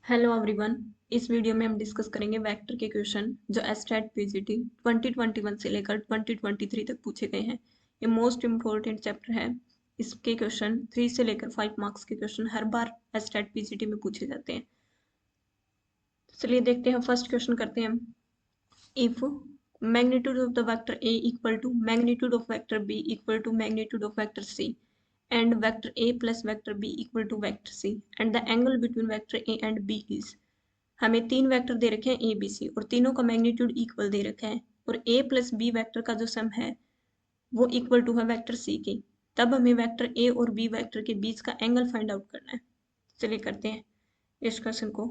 Hello everyone. इस video में हम डिस्कस करेंगे वेक्टर के क्वेश्चन जो एसटेट पीजीटी 2021 से लेकर 2023 तक पूछे गए हैं। ये मोस्ट इम्पोर्टेंट चैप्टर है। इसके क्वेश्चन 3 से लेकर 5 मार्क्स के क्वेश्चन हर बार एसटेट पीजीटी में पूछे जाते हैं। चलिए देखते हैं, फर्स्ट क्वेश्चन करते हैं हम। If magnitude of the vector A equal to magnitude of vector B equal to magnitude of vector C and vector a plus vector b equal to vector c and the angle between vector a and b is। हमें तीन vector दे रखे हैं ए B सी और तीनों का magnitude equal दे रखा है और ए प्लस बी वेक्टर का जो सम है वो इक्वल टू है वेक्टर सी के। तब हमें वेक्टर ए और बी वेक्टर के बीच का एंगल फाइंड आउट करना है। चलिए करते हैं इस क्वेश्चन को।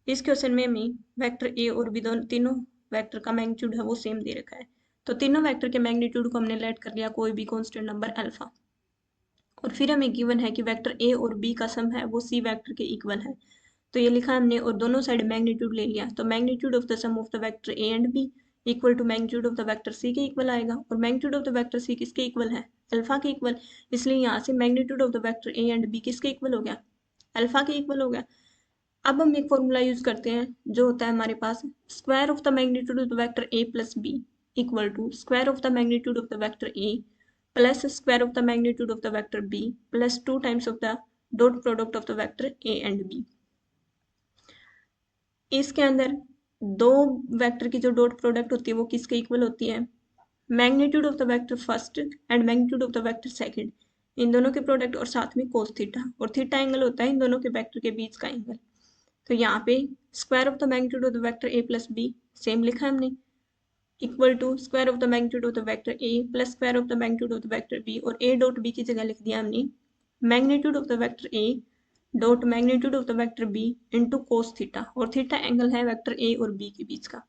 इस क्वेश्चन में हमें वेक्टर ए और बी दोनों तीनों वेक्टर का मैग्नीट्यूड है वो सेम दे रखा है। तो तीनों वेक्टर के मैग्नीट्यूड को हमने लेट कर लिया कोई भी कांस्टेंट नंबर अल्फा, और फिर हमें गिवन है कि वेक्टर ए और बी का सम है वो सी वेक्टर के इक्वल है। तो ये लिखा हमने और दोनों साइड मैग्नीट्यूड ले लिया। तो magnitude of the sum of the vector A and B equal to magnitude of the vector C के इक्वल आएगा। और magnitude of the vector C किसके इक्वल है? अल्फा के इक्वल। इसलिए यहाँ से magnitude of the vector A and B किसके इक्वल हो गया? अल्फा के इक्वल हो गया। अब हम एक फॉर्मूला यूज करते हैं जो होता है हमारे पास square of the magnitude of the vector A plus B equal to square of the magnitude of the vector A plus square of the magnitude of the vector B plus 2 times of the dot product of the vector A and B. इसके अंदर दो vector की जो dot product होती है वो किसके equal होती है? Magnitude of the vector first and magnitude of the vector second, इन दोनों के प्रोडक्ट और साथ में कोस थीटा, और थीटा एंगल होता है इन दोनों के वेक्टर के बीच का एंगल। तो यहाँ पे square of the magnitude of the vector A plus B same लिखा है हमने equal to square of the magnitude of the vector A plus square of the magnitude of the vector B, और A dot B की जगह लिख दिया हमने magnitude of the vector A dot magnitude of the vector B into cos theta, और theta angle है vector A और B के बीच का।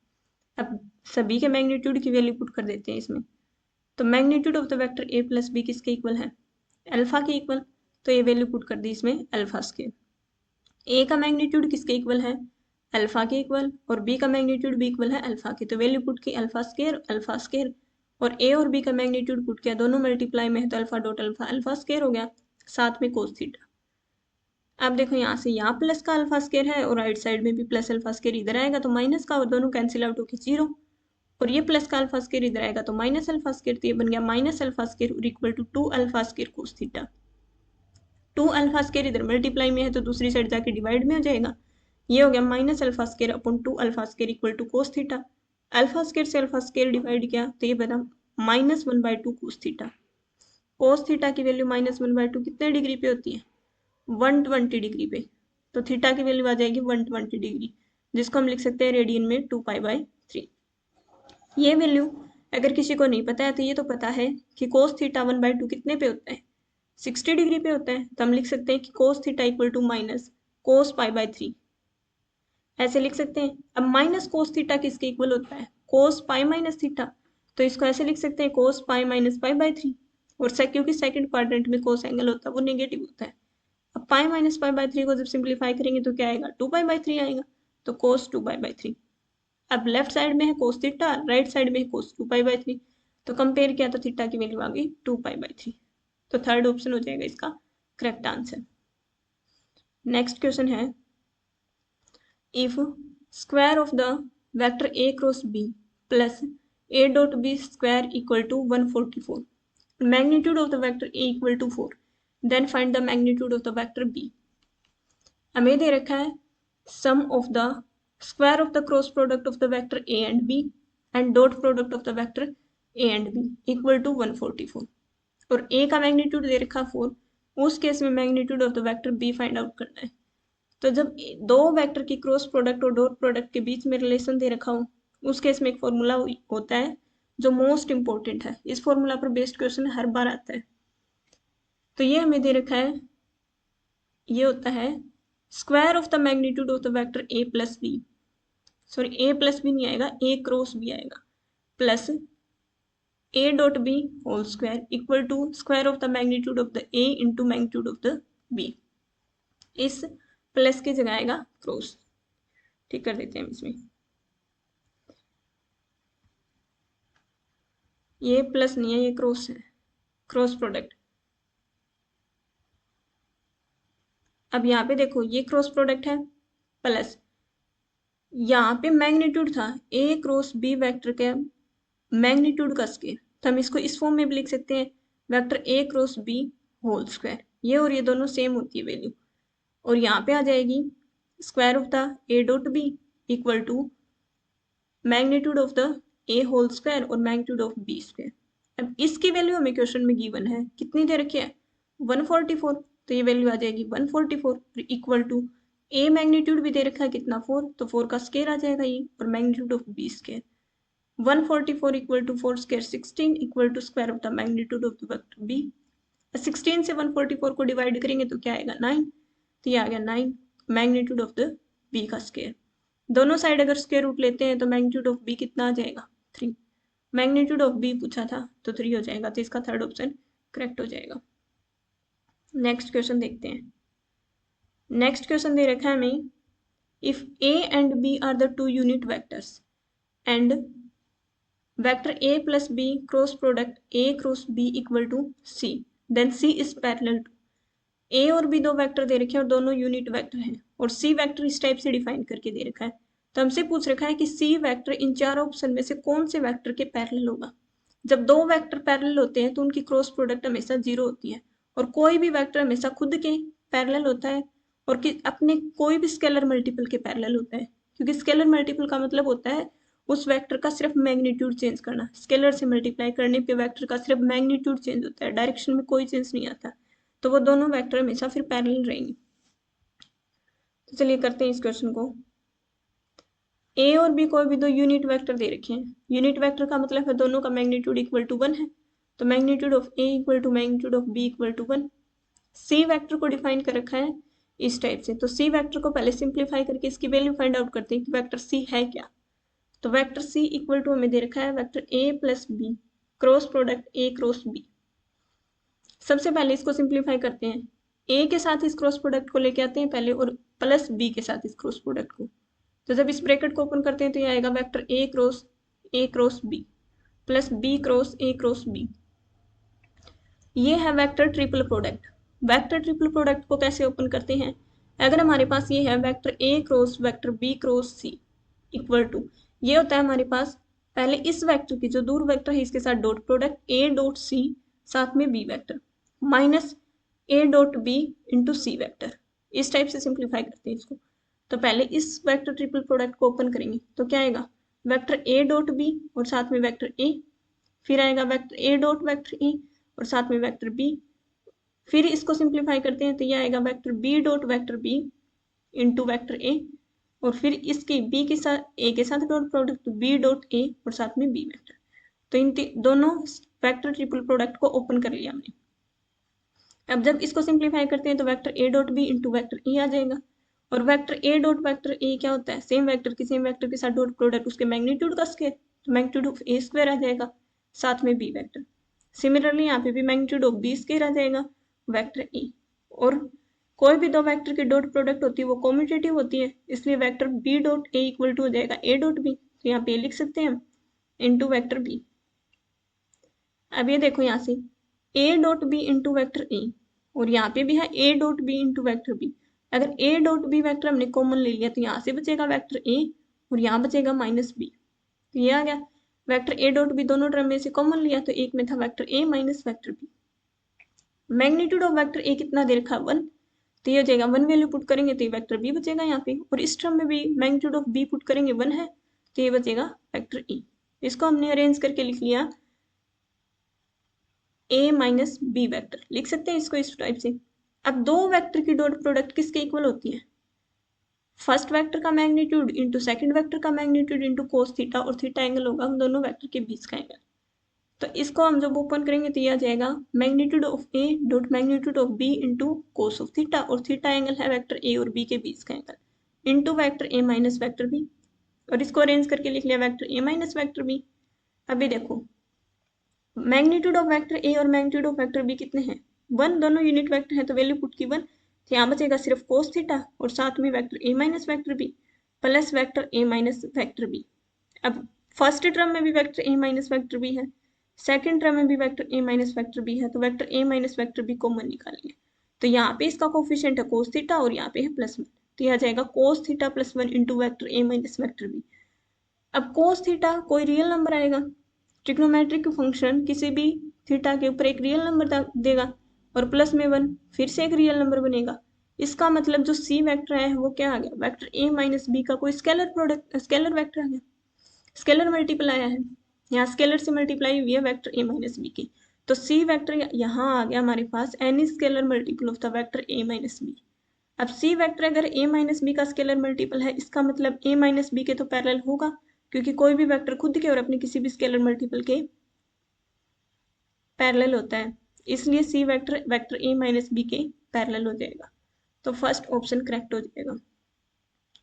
अब सभी के मैग्नीट्यूड की वैल्यू पुट कर देते हैं इसमें। तो magnitude of the vector A plus B किसके इक्वल है? अल्फा के इक्वल। तो ये वैल्यू पुट कर दी इसमें अल्फा स्केयर। ए का मैग्नीट्यूड किसके इक्वल है? अल्फा के इक्वल, और बी का मैग्नीट्यूड भी इक्वल है अल्फा के। तो वैल्यू पुट की अल्फा स्केयर, और ए और बी का मैग्नीट्यूड पुट किया, दोनों मल्टीप्लाई में है तो alpha dot alpha alpha square हो गया, साथ में कोस थीटा। अब देखो यहाँ से यहाँ प्लस का अल्फा स्केयर है और राइट साइड में भी प्लस अल्फा स्केयर इधर आएगा तो माइनस का, और दोनों कैंसिल आउट होकर जीरो। और ये प्लस का अल्फा स्केयर इधर आएगा तो माइनस अल्फा स्केयर, तो ये बन गया माइनस अल्फा स्केयर और equal to 2 alpha square cos theta. 2 alpha square इधर मल्टीप्लाई में है तो दूसरी साइड जाके डिवाइड में हो जाएगा। ये हो गया minus alpha square upon 2 alpha square equal to cos theta. Alpha square से अल्फा स्केयर डिवाइड किया तो ये बना -1/2 कोस थीटा। कोस थीटा की वैल्यू -1/2 कितने डिग्री पे होती है? 120 डिग्री पे। तो थीटा की वैल्यू आ जाएगी 120 डिग्री, जिसको हम लिख सकते हैं रेडियन में 2π/3। ये वैल्यू अगर किसी को नहीं पता है तो ये तो पता है कि कोस थीटा 1/2 कितने पे होता है? 60 डिग्री पे होता है। तो हम लिख सकते हैं कि cos theta equal to minus cos π/3, ऐसे लिख सकते हैं। अब माइनस कोस थीटा किसके इक्वल होता है? Cos pi minus theta. तो इसको ऐसे लिख सकते हैं कोस पाई माइनस π/3, और क्योंकि सेकंड क्वाड्रेंट में कोस एंगल होता है वो नेगेटिव होता है। अब पाई माइनस π/3 को जब सिंप्लीफाई करेंगे तो क्या आएगा? 2π/3 आएगा। तो कोस 2π/3। अब लेफ्ट साइड में है कोस थीटा, राइट साइड में है कोस 2π/3, तो कंपेयर किया तो थीटा की वैल्यू आ गई 2π/3। तो थर्ड ऑप्शन हो जाएगा इसका करेक्ट आंसर। नेक्स्ट क्वेश्चन है, if square of the vector A cross B plus A dot B square equal to 144, magnitude of the vector A equal to 4, then find the magnitude of the vector B. हमें दे रखा है sum of the square of the cross product of the vector A and B and dot product of the vector A and B equal to 144, और ए का magnitude दे रखा 4। उस case में magnitude of the vector B find out करना है। तो जब दो वेक्टर की क्रॉस प्रोडक्ट और डॉट प्रोडक्ट के बीच में रिलेशन दे रखा हो उस केस में एक फॉर्मूला होता है जो मोस्ट इंपॉर्टेंट है। इस फॉर्मूला पर बेस्ड क्वेश्चन हर बार आता है। तो ये हमें दे रखा है, ये होता है square of the magnitude of the vector A plus B, sorry A plus B नहीं आएगा, ए क्रॉस बी आएगा, plus A dot B whole square equal to square of the magnitude of the A into magnitude of the B. इस plus की जगह आएगा cross, ठीक कर देते हैं हम इसमें। ये प्लस नहीं है, ये क्रॉस है, क्रॉस प्रोडक्ट। अब यहाँ पे देखो ये क्रॉस प्रोडक्ट है प्लस यहाँ पे मैग्नीट्यूड था ए क्रॉस बी वेक्टर के मैग्नीट्यूड का स्केयर, तो हम इसको इस फॉर्म में भी लिख सकते हैं, vector A cross B whole square. ये और ये दोनों सेम होती है वैल्यू, और यहाँ पे आ जाएगी square of the A dot B equal to magnitude of the A whole square और मैग्नीट्यूड ऑफ बी स्क्वायर। अब इसकी वैल्यू हमें क्वेश्चन में गिवन है, कितनी दे रखी है 144, तो ये वैल्यू आ जाएगी 144 इक्वल टू ए मैग्नीट्यूड भी दे रखा है कितना 4, तो 4 का स्केयर आ जाएगा ये, और magnitude of B square 144 equal to 4 square 16 equal to square of the magnitude of the vector B. 16 से 144 को डिवाइड करेंगे तो क्या आएगा 9, तो ये आ गया 9 मैग्नीट्यूड ऑफ द बी का स्केयर। दोनों साइड अगर स्क्वायर रूट लेते हैं तो मैग्नीट्यूड ऑफ बी कितना आ जाएगा 3, मैग्नीट्यूड ऑफ बी पूछा था तो 3 हो जाएगा, तो इसका थर्ड ऑप्शन करेक्ट हो जाएगा। नेक्स्ट क्वेश्चन देखते हैं। नेक्स्ट क्वेश्चन दे रखा है हमें, if A and B are the two unit vectors and vector A plus B cross product A cross B equal to C, then C is parallel to. A और B दो vector दे रखे हैं और दोनों यूनिट वेक्टर हैं, और सी vector इस टाइप से डिफाइन करके दे रखा है, तो हमसे पूछ रखा है कि सी वेक्टर इन चारों ऑप्शन में से कौन से वेक्टर के पैरेलल होगा। जब दो वेक्टर पैरेलल होते हैं तो उनकी क्रॉस प्रोडक्ट हमेशा 0 होती है, और कोई भी वेक्टर हमेशा खुद के पैरेलल होता है और कि अपने कोई भी स्केलर मल्टीपल के पैरेलल होता है, क्योंकि स्केलर मल्टीपल का मतलब होता है उस वेक्टर का सिर्फ मैग्नीट्यूड चेंज करना। स्केलर से मल्टीप्लाई करने पे वेक्टर का सिर्फ मैग्नीट्यूड चेंज होता है, डायरेक्शन में कोई चेंज नहीं आता, तो वो दोनों वेक्टर हमेशा फिर पैरेलल रहेंगे। तो चलिए करते हैं इस क्वेश्चन को। ए और बी कोई भी दो यूनिट वेक्टर दे रखे हैं, यूनिट वेक्टर का मतलब है दोनों का मैग्नीट्यूड इक्वल टू 1 है, तो magnitude of A equal to magnitude of B equal to 1। C vector को डिफाइन कर रखा है इस टाइप से, तो सी वेक्टर को पहले सिंप्लीफाई करके इसकी वैल्यू फाइंड आउट करते हैं कि वेक्टर सी है क्या। तो वेक्टर सी इक्वल टू हमें दे रखा है vector A plus B cross product A cross B. सबसे पहले इसको सिंप्लीफाई करते हैं, ए के साथ इस क्रॉस प्रोडक्ट को लेके आते हैं पहले, और प्लस बी के साथ इस क्रॉस प्रोडक्ट को, तो जब इस ब्रैकेट को ओपन करते हैं तो ये आएगा vector A cross B plus B cross A cross B. ये है vector triple product. Vector triple product को कैसे ओपन करते हैं, अगर हमारे पास ये है vector A cross vector B cross C equal to, ये होता है हमारे पास पहले इस वेक्टर की जो दूर वेक्टर है इसके साथ dot product A dot C साथ में B vector minus A dot B into C vector, इस टाइप से सिंप्लीफाई करते हैं इसको। तो पहले इस वेक्टर ट्रिपल प्रोडक्ट को ओपन करेंगे तो क्या आएगा वेक्टर ए डॉट बी और साथ में वेक्टर ए, फिर आएगा vector A dot vector A और साथ में वेक्टर बी, फिर इसको सिंप्लीफाई करते हैं तो ये आएगा vector B dot vector B into vector A, और फिर इसकी बी के साथ ए के साथ dot product B dot A और साथ में बी वेक्टर। तो इन दोनों वेक्टर ट्रिपल प्रोडक्ट को ओपन कर लिया हमने। अब जब इसको सिंप्लीफाई करते हैं तो vector A dot B into vector A आ जाएगा, और vector A dot vector A क्या होता है, सेम वेक्टर के साथ डॉट प्रोडक्ट उसके मैग्नीट्यूड का स्क्वायर, तो मैग्नीट्यूड ऑफ ए स्क्वायर आ जाएगा साथ में बी वेक्टर। सिमिलरली यहाँ पे भी मैग्नीट्यूड ऑफ बी स्क्वायर आ जाएगा वेक्टर ए, और कोई भी दो वेक्टर की डॉट प्रोडक्ट होती है वो कॉम्यूटेटिव होती है, इसलिए vector B dot A equal to हो जाएगा ए डॉट बी, तो यहाँ पे लिख सकते हैं हम इंटू वेक्टर बी। अब ये देखो यहाँ से A dot B into vector A, और यहाँ पे भी है A dot B into vector B. अगर ए डॉट बी वेक्टर हमने कॉमन ले लिया तो यहाँ से बचेगा वेक्टर ए और यहाँ बचेगा माइनस बी, तो ये आ गया वेक्टर ए डॉट बी दोनों टर्म में से कॉमन लिया तो एक में था vector A minus vector B. Magnitude of vector A कितना दे रखा 1, तो ये हो जाएगा 1 वैल्यू पुट करेंगे तो ये वेक्टर बी बचेगा यहाँ पे, और इस टर्म में भी मैग्नीट्यूड ऑफ बी पुट करेंगे 1 है तो ये बचेगा वेक्टर ए। इसको हमने अरेंज करके लिख लिया ए माइनस बी वेक्टर, लिख सकते हैं इसको इस टाइप से। अब दो वेक्टर की डॉट प्रोडक्ट किसके इक्वल होती है, फर्स्ट वेक्टर का मैग्नीट्यूड इंटू सेकंड वेक्टर का मैग्नीट्यूड इंटू कोस थीटा, और थीटा एंगल होगा हम दोनों वेक्टर के बीच का एंगल। तो इसको हम जब ओपन करेंगे तो यह आ जाएगा magnitude of A dot magnitude of B into cos of theta, और थीटा एंगल है वेक्टर ए और बी के बीच का angle, into vector A minus vector B, और इसको अरेंज करके लिख लिया vector A minus vector B. अभी देखो मैग्नीट्यूड ऑफ वेक्टर ए और मैग्नीट्यूड ऑफ वेक्टर बी कितने हैं 1, दोनों यूनिट वेक्टर है तो वैल्यू पुट की 1, तो यहाँ बचेगा सिर्फ कोस थीटा और साथ में vector A minus vector B plus vector A minus vector B. अब फर्स्ट टर्म में भी vector A minus vector B है, सेकंड टर्म में भी vector A minus vector B है, तो vector A minus vector B common निकालेंगे, तो यहाँ पे इसका कोफिशिएंट है कोस थीटा और यहाँ पे है +1, तो यह आ जाएगा cos theta plus 1 into vector A minus vector B. अब cos थीटा कोई रियल नंबर आएगा, ट्रिग्नोमेट्रिक फंक्शन किसी भी थीटा के ऊपर एक रियल नंबर देगा और प्लस में 1 फिर से एक रियल नंबर बनेगा। इसका मतलब जो सी वेक्टर है वो क्या आ गया, वेक्टर ए माइनस बी का कोई स्केलर प्रोडक्ट, स्केलर वेक्टर आ गया, स्केलर मल्टीपल आया है, यहाँ स्केलर से मल्टीप्लाई हुई है वेक्टर ए माइनस बी की। तो सी वेक्टर यहाँ आ गया हमारे पास any scalar multiple of the vector A minus B. अब सी वेक्टर अगर ए माइनस बी का स्केलर मल्टीपल है, इसका मतलब ए माइनस बी के तो पैरेलल होगा, क्योंकि कोई भी वेक्टर खुद के और अपने किसी भी स्केलर मल्टीपल के पैरेलल होता है, इसलिए C vector vector A minus B के पैरेलल हो जाएगा। तो फर्स्ट ऑप्शन करेक्ट हो जाएगा।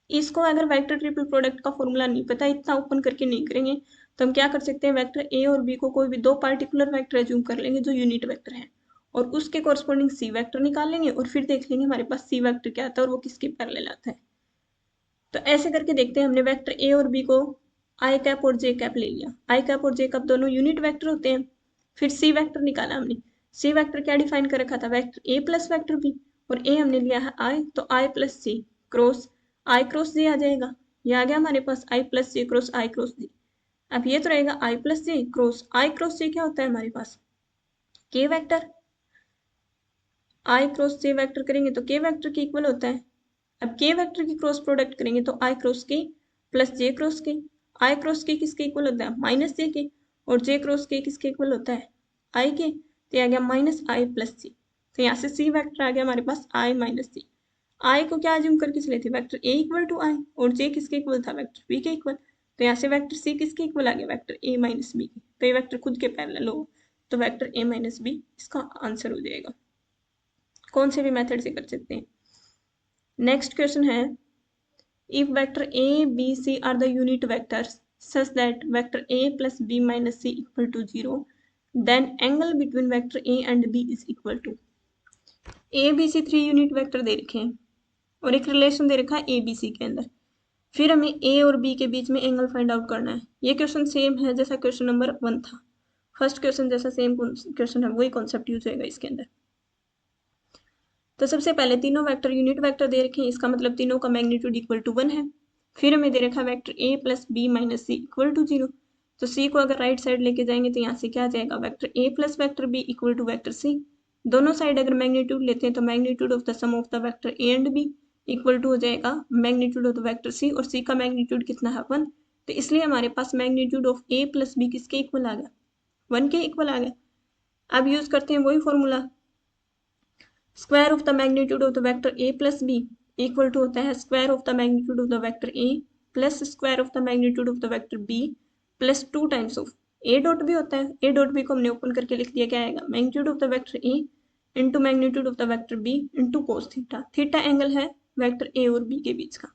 इसको अगर वेक्टर ट्रिपल प्रोडक्ट का फॉर्मूला नहीं पता, इतना ओपन करके नहीं करेंगे, तो हम क्या कर सकते हैं, वेक्टर ए और बी को कोई भी दो पार्टिकुलर वेक्टर एज्यूम कर लेंगे जो यूनिट वेक्टर है, और उसके कॉरस्पॉन्डिंग सी वेक्टर निकाल लेंगे और फिर देख लेंगे हमारे पास सी वेक्टर क्या आता है और वो किसके पैरेलल आता है। तो ऐसे करके देखते हैं, हमने वेक्टर ए और बी को आई कैप और जे कैप ले लिया, आई कैप और जे कैप दोनों यूनिट वेक्टर होते हैं। फिर सी वेक्टर निकाला हमने, सी वेक्टर क्या डिफाइन कर रखा था, vector A plus vector B, और ए हमने लिया है आई, तो I plus C cross I cross J आ जाएगा, ये आ गया हमारे पास I plus J cross I cross J. अब ये तो रहेगा I plus J cross I cross J, क्या होता है हमारे पास K vector, I cross J vector करेंगे तो के वेक्टर के इक्वल होता है। अब के वेक्टर की क्रॉस प्रोडक्ट करेंगे तो आई क्रॉस के प्लस जे क्रॉस के, आई क्रॉस के किसके इक्वल होता है, माइनस जे के, और जे क्रॉस के किसके इक्वल होता है, आई के, तो आ गया माइनस आई प्लस सी। तो यहाँ से सी वेक्टर आ गया हमारे पास आई माइनस सी। आई को क्या अज्यूम करके चले थे, वेक्टर ए इक्वल टू आई, और जे किसके इक्वल था, वेक्टर बी के इक्वल, तो यहाँ से वेक्टर सी किसके इक्वल आ गया, वेक्टर ए माइनस बी की, तो ये वेक्टर खुद के पैरेलल हो, तो वेक्टर ए माइनस बी इसका आंसर हो जाएगा। कौन से भी मेथड से कर सकते हैं। नेक्स्ट क्वेश्चन है, if vector a b c are the unit vectors such that vector a plus b minus c equal to 0, then angle between vector a and b is equal to, a b c 3 unit vector दे रखे हैं और एक relation दे रखा है ए B सी के अंदर, फिर हमें ए और बी के बीच में एंगल फाइंड आउट करना है। ये क्वेश्चन सेम है जैसा क्वेश्चन नंबर 1 था, फर्स्ट क्वेश्चन जैसा सेम क्वेश्चन है, वही कॉन्सेप्ट यूज होगा इसके अंदर। तो सबसे पहले तीनों वेक्टर यूनिट वेक्टर दे रखे हैं, इसका मतलब तीनों का मैग्नीट्यूड इक्वल टू 1 है। फिर हमें दे रखा vector A plus B minus C equal to 0, तो सी को अगर राइट साइड लेके जाएंगे तो यहाँ से क्या आ जाएगा, vector A plus vector B equal to vector C. दोनों साइड अगर मैग्नीट्यूड लेते हैं तो magnitude of the sum of the vector A and B equal to हो जाएगा magnitude of the vector C, और सी का मैग्नीट्यूड कितना है 1, तो इसलिए हमारे पास magnitude of A plus B किसके इक्वल आ गया, 1 के इक्वल आ गया। अब यूज करते हैं वही formula, square of the magnitude of the vector A plus B equal to होता है square of the magnitude of the vector A plus square of the magnitude of the vector B plus 2 times of A dot B होता है। A dot B को हमने open करके लिख दिया, क्या आएगा, magnitude of the vector A into magnitude of the vector B into cos theta, theta angle है वेक्टर ए और बी के बीच का।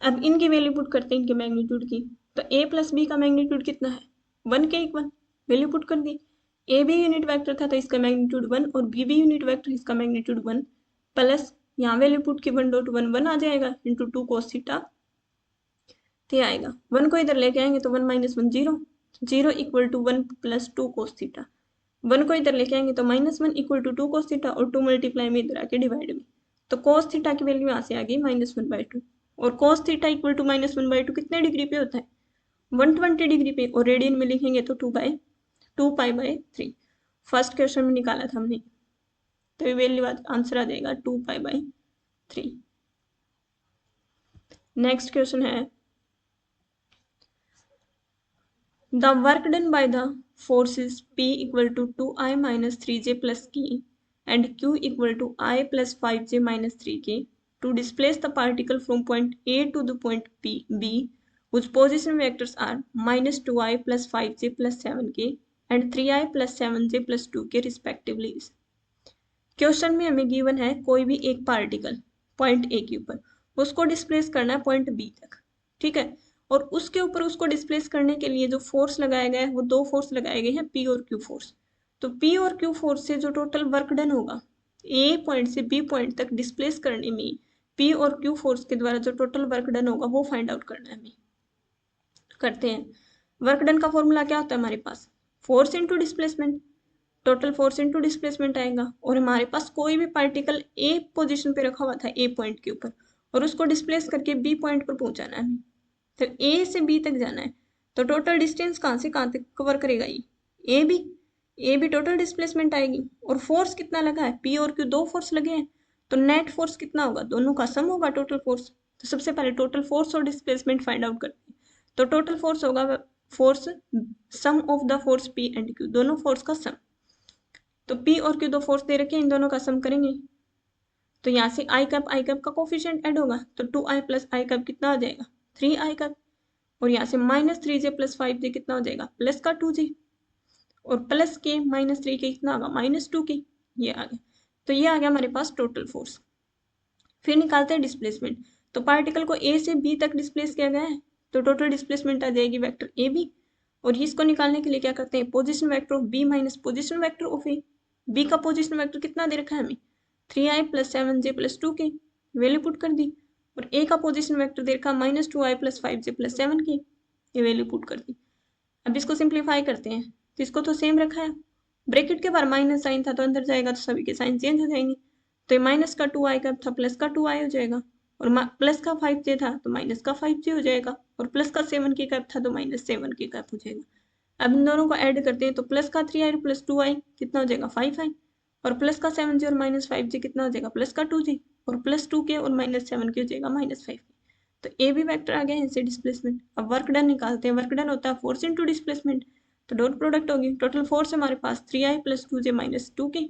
अब इनकी वैल्यू पुट करते हैं इनके मैग्नीट्यूड की, तो ए प्लस बी का मैग्नीट्यूड कितना है, 1 के इक्वल, वैल्यू पुट कर दी। ए भी यूनिट वेक्टर था तो इसका मैग्नीट्यूड 1, और बी भी यूनिट वेक्टर, इसका मैग्नीट्यूड 1, प्लस यहाँ वैल्यू पुट की 1 डॉट 1 1 आ जाएगा इंटू 2 कोस थीटा, तो आएगा 1 को इधर लेके आएंगे तो 1 minus 1 0, 0 equal to 1 plus 2 cos theta, 1 को इधर लेके आएंगे तो minus 1 equal to 2 cos theta, और 2 मल्टीप्लाई में इधर आके डिवाइड में, तो कोस थीटा की वैल्यू यहाँ से आ गई -1/2, और कोस थीटा इक्वल टू -1/2 कितने डिग्री पे होता है, 120 डिग्री पे, और रेडियन में लिखेंगे तो 2π/3। फर्स्ट क्वेश्चन में निकाला था हमने, तो ये वैल्यू आंसर आ जाएगा 2π/3। नेक्स्ट क्वेश्चन है, the work done by the forces P equal to 2i minus 3j plus k and Q equal to i plus 5j minus 3k to displace the particle from point A to the point B whose position vectors are -2i plus 5j plus 7k and 3i plus 7j plus 2k respectively। Question में हमें given है कोई भी एक particle point A के ऊपर, उसको displace करना है पॉइंट बी तक, ठीक है, और उसके ऊपर उसको डिस्प्लेस करने के लिए जो फोर्स लगाया गया है वो दो फोर्स लगाए गए हैं, पी और क्यू फोर्स। तो पी और क्यू फोर्स से जो टोटल वर्क डन होगा ए पॉइंट से बी पॉइंट तक डिस्प्लेस करने में, पी और क्यू फोर्स के द्वारा जो टोटल वर्क डन होगा वो फाइंड आउट करना है हमें। करते हैं, वर्क डन का फॉर्मूला क्या होता है हमारे पास, force into displacement, total force into displacement आएगा। और हमारे पास कोई भी पार्टिकल ए पोजीशन पे रखा हुआ था ए पॉइंट के ऊपर, और उसको डिस्प्लेस करके बी पॉइंट पर पहुंचाना है हमें, तो ए से बी तक जाना है। तो टोटल डिस्टेंस कहाँ से कहाँ तक कवर करेगा ये, ए बी टोटल डिस्प्लेसमेंट आएगी। और फोर्स कितना लगा है, पी और क्यू दो फोर्स लगे हैं, तो नेट फोर्स कितना होगा, दोनों का सम होगा टोटल फोर्स। तो सबसे पहले टोटल फोर्स और डिस्प्लेसमेंट फाइंड आउट करते हैं। तो टोटल फोर्स होगा force sum of the force P and Q, दोनों फोर्स का सम। तो पी और क्यू दो फोर्स दे रखे हैं, इन दोनों का सम करेंगे। तो यहाँ से आई कैप का कोफिशिएंट ऐड होगा, तो 2i प्लस आई कैप कितना आ जाएगा, 3i कैप। और यहाँ से -3j प्लस 5j कितना हो जाएगा, प्लस का 2j। और प्लस के -3 के कितना होगा, -2 के। ये आ गया। तो ये आ गया हमारे पास टोटल फोर्स। फिर निकालते हैं डिस्प्लेसमेंट। तो पार्टिकल को ए से बी तक डिस्प्लेस किया गया है, तो टोटल डिस्प्लेसमेंट आ जाएगी वेक्टर ए बी। और इसको निकालने के लिए क्या करते हैं, position vector of B minus position vector of A. B का पोजीशन वेक्टर कितना दे रखा है हमें, 3i प्लस 7j प्लस 2 के, वैल्यू पुट कर दी। और ए का पोजीशन वेक्टर दे रखा -2i प्लस 5j प्लस 7 की, ये वैल्यू पुट कर दी। अब इसको सिंप्लीफाई करते हैं, तो इसको तो सेम रखा है, ब्रैकेट के बाहर माइनस साइन था तो अंदर जाएगा तो सभी के साइन चेंज हो जाएंगे। तो ये माइनस का 2i का था प्लस का 2i हो जाएगा, और प्लस का 5j था तो माइनस का 5j हो जाएगा, और प्लस का 7 की कैप था तो -7 की कैप हो जाएगा। अब इन दोनों को ऐड करते हैं, तो प्लस का 3i प्लस 2i कितना हो जाएगा 5i, और प्लस का 7j और -5j कितना हो जाएगा, प्लस का 2j, और प्लस 2 के और -7 के हो जाएगा -5। तो ए भी वेक्टर आ गया है इनसे डिस्प्लेसमेंट। अब वर्क डन निकालते हैं, वर्क डन होता है फोर्स इंटू डिस्प्लेसमेंट, तो डॉट प्रोडक्ट होगी। टोटल फोर्स हमारे पास 3i प्लस 2j माइनस 2 के,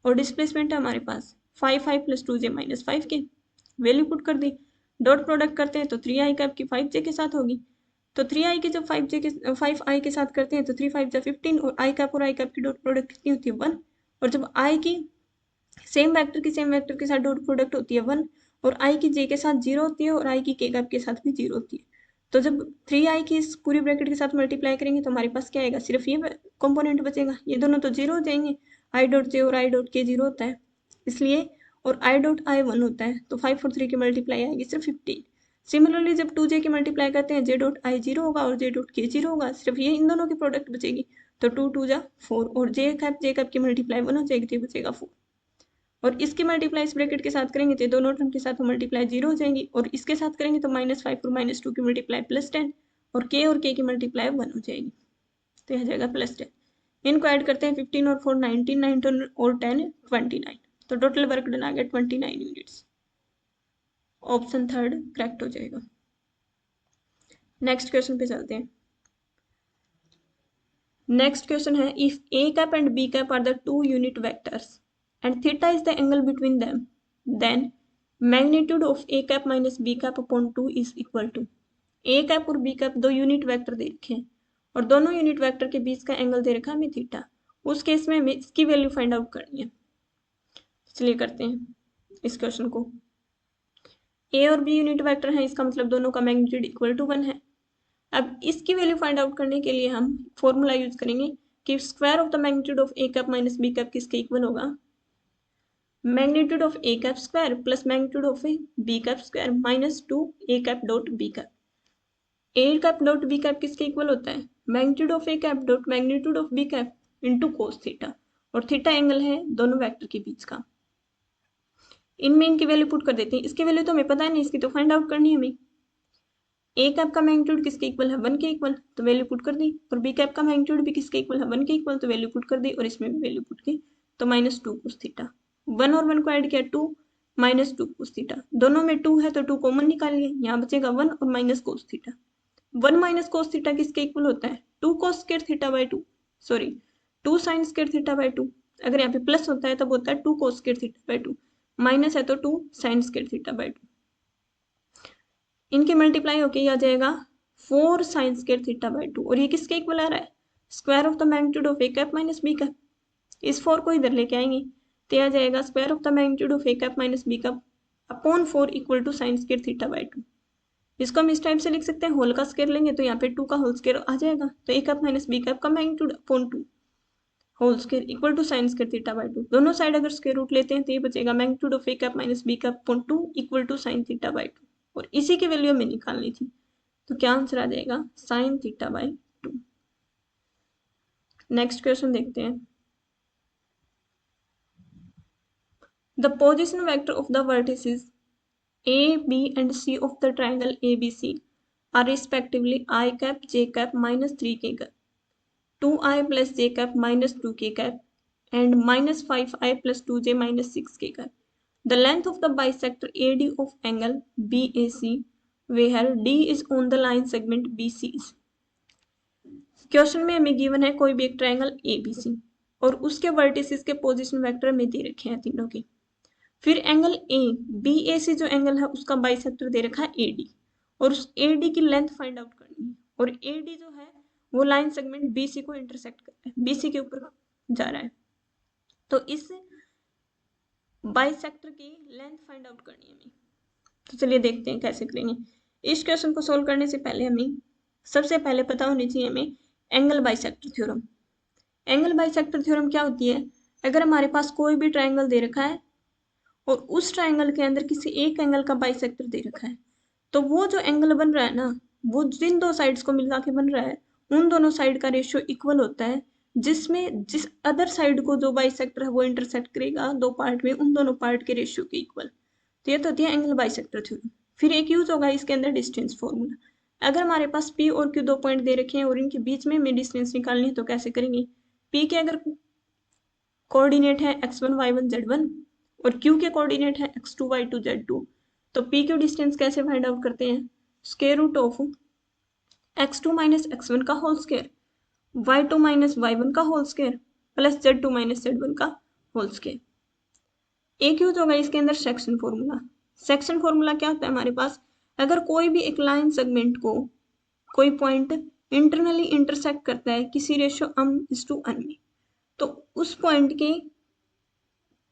और डिस्प्लेसमेंट है हमारे पास 5i प्लस 2j माइनस 5 के, वैल्यू पुट कर दी। डॉट प्रोडक्ट करते हैं तो 3i कैप की 5j के साथ होगी, तो 3i की जब 5i के साथ करते हैं तो 3 5 15, और i कैप और i कैप की डॉट प्रोडक्ट कितनी होती है 1। और जब i की सेम वेक्टर के साथ डॉट प्रोडक्ट होती है 1, और i की j के साथ 0 होती है, और i की k कैप के साथ भी 0 होती है। तो जब 3i की इस पूरी ब्रैकेट के साथ मल्टीप्लाई करेंगे तो हमारे पास क्या आएगा, सिर्फ ये कंपोनेंट बचेगा, ये दोनों तो 0 हो जाएंगे। i डॉट j और i डॉट k 0 होता है इसलिए, और i डॉट i 1 होता है, तो 5 और 3 की मल्टीप्लाई आएगी सिर्फ 15। सिमिलरली जब 2j की मल्टीप्लाई करते हैं j डॉट i 0 होगा और j डॉट k 0 होगा, सिर्फ ये इन दोनों की प्रोडक्ट बचेगी, तो 2 2 जा 4, और j कैप की मल्टीप्लाई 1 हो जाएगी तो बचेगा 4। और इसकी मल्टीप्लाई इस ब्रैकेट के साथ करेंगे तो दोनों टर्म के साथ मल्टीप्लाई 0 हो जाएंगी, और इसके साथ करेंगे तो -5 और -2 की मल्टीप्लाई +10, और k की मल्टीप्लाई 1 हो जाएगी, तो यह जाएगा +10। इनको ऐड करते हैं, 15 और 4 19, 19 और 10 29, तो टोटल वर्क डन आ गया 29 यूनिट्स। ऑप्शन थर्ड करेक्ट हो जाएगा। नेक्स्ट क्वेश्चन पे चलते हैं। नेक्स्ट क्वेश्चन है, if a cap and b cap are the two unit vectors and theta is the angle between them, then magnitude of a cap minus b cap upon 2 is equal to। a cap और b cap दो unit vector दे रखे हैं, और दोनों unit vector के बीच का एंगल दे रखा है हमें थीटा। उस केस में हमें इसकी वैल्यू फाइंड आउट करनी है। चलिए करते हैं इस क्वेश्चन को। a और b यूनिट वेक्टर हैं, इसका मतलब दोनों का मैग्नीट्यूड इक्वल टू 1 है। अब इसकी वैल्यू फाइंड आउट करने के लिए हम फॉर्मूला यूज करेंगे कि square of the magnitude of a cap minus b cap किसके इक्वल होगा, magnitude of a cap square plus magnitude of b cap square minus 2 a cap dot b cap. a cap dot b cap किसके equal होता है, magnitude of a cap dot magnitude of b cap into cos theta, और theta angle है दोनों vector के बीच का। इनमें इनकी वैल्यू पुट कर देते हैं, इसकी वैल्यू तो हमें पता नहीं, इसकी तो फाइंड आउट करनी है हमें। a कैप का मैग्नीट्यूड किसके इक्वल है 1 के इक्वल, तो वैल्यू पुट कर दी, और b कैप का मैग्नीट्यूड भी किसके इक्वल है 1 के इक्वल, तो वैल्यू पुट कर दी, और इसमें भी वैल्यू पुट की, तो -2 cos थीटा। 1 और 1 को ऐड किया 2 -2 cos थीटा, दोनों में 2 है तो 2 कॉमन निकालिए, यहाँ बचेगा 1 और minus cos theta. 1 minus cos theta किसके इक्वल होता है, 2 cos square theta by 2, sorry 2 sin square theta by 2। अगर यहाँ पे प्लस होता है तब होता है 2 cos square theta by 2, minus है तो 2 sin स्क्वायर थीटा बाय 2। इनके मल्टीप्लाई होके ये आ जाएगा 4 sin स्क्वायर थीटा बाय 2, और ये किसके इक्वल आ रहा है, square of the magnitude of a cap minus b cap. इस 4 को इधर लेके आएंगे तो आ जाएगा square of the magnitude of a cap minus b cap upon 4 equal to sin square theta by 2। इसको हम इस टाइप से लिख सकते हैं, होल का स्क्वायर लेंगे तो यहाँ पे 2 का होल स्क्वायर आ जाएगा, तो a cap minus b cap का magnitude upon 2 whole square equal to sin square theta by 2। दोनों साइड अगर स्क्वायर रूट लेते हैं तो ये बचेगा magnitude of a cap minus b cap upon 2 equal to sin theta by 2, और इसी की वैल्यू हमें निकालनी थी, तो क्या आंसर आ जाएगा sin theta by 2। Next question देखते हैं। The position vector of the vertices A, B and C of the triangle ABC are respectively I cap, J cap minus 3K cap, 2I plus J cap minus 2K cap and minus 5I plus 2J minus 6K cap. The length of the bisector AD of angle BAC where D is on the line segment BC is. Question में हमें given है कोई भी एक triangle ABC और उसके vertices के position vector में दे रखे हैं तीनों की। फिर एंगल ए बी ए सी जो एंगल है उसका बाइसेक्टर दे रखा है एडी और उस एडी की लेंथ फाइंड आउट करनी है और एडी जो है वो लाइन सेगमेंट बीसी को इंटरसेक्ट कर रहा है, बीसी के ऊपर जा रहा है। तो इस बाइसेक्टर की लेंथ फाइंड आउट करनी है हमें। तो चलिए देखते हैं कैसे करेंगे। इस क्वेश्चन को सोल्व करने से पहले हमें सबसे पहले पता होनी चाहिए हमें angle bisector theorem. Angle bisector theorem क्या होती है? अगर हमारे पास कोई भी ट्राइंगल दे रखा है और उस ट्राइंगल के अंदर किसी एक एंगल का बाइसेक्टर दे रखा है तो वो जो एंगल बन रहा है ना वो जिन दो साइड्स को मिला के बन रहा है उन दोनों साइड का रेशियो इक्वल होता है, जिसमें जिस अदर साइड को जो बाइसेक्टर है वो इंटरसेक्ट करेगा दो पार्ट में, उन दोनों पार्ट के रेशियो के इक्वल। तो ये तो होती है एंगल बाइसेक्टर थ्योरम। फिर एक यूज होगा इसके अंदर डिस्टेंस फॉर्मूला। अगर हमारे पास पी और क्यू दो पॉइंट दे रखे हैं और इनके बीच में हमें डिस्टेंस निकालनी है तो कैसे करेंगे? पी के अगर कोऑर्डिनेट है x1 y1 z1 और q के कोऑर्डिनेट है x2 y2 z2 तो p क्यू डिस्टेंस कैसे फाइंड आउट करते हैं? Square root of x2 minus x1 का whole square, y2 minus y1 का whole square plus z2 minus z1 का होल स्क्वायर। एक यूज होगा इसके अंदर सेक्शन फॉर्मूला। सेक्शन फॉर्मूला क्या होता है हमारे पास? अगर कोई भी एक लाइन सेगमेंट को कोई पॉइंट इंटरनली इंटरसेक्ट करता है किसी रेशियो m/n में तो उस पॉइंट के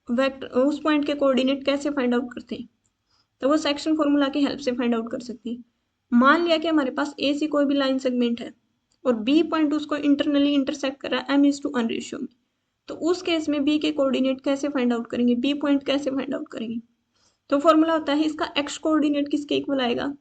वेक्टर उस पॉइंट के कोऑर्डिनेट कैसे फाइंड आउट करते हैं? तो वो सेक्शन फॉर्मूला की हेल्प से फाइंड आउट कर सकते हैं। मान लिया कि हमारे पास ए सी कोई भी लाइन सेगमेंट है और बी पॉइंट उसको इंटरनली इंटरसेक्ट कर रहा है m/n रेशियो में, तो उस केस में बी के कोऑर्डिनेट कैसे फाइंड आउट करेंगे, बी पॉइंट कैसे फाइंड आउट करेंगे? तो फॉर्मूला होता है इसका एक्स कोऑर्डिनेट किसके इक्वल आएगा?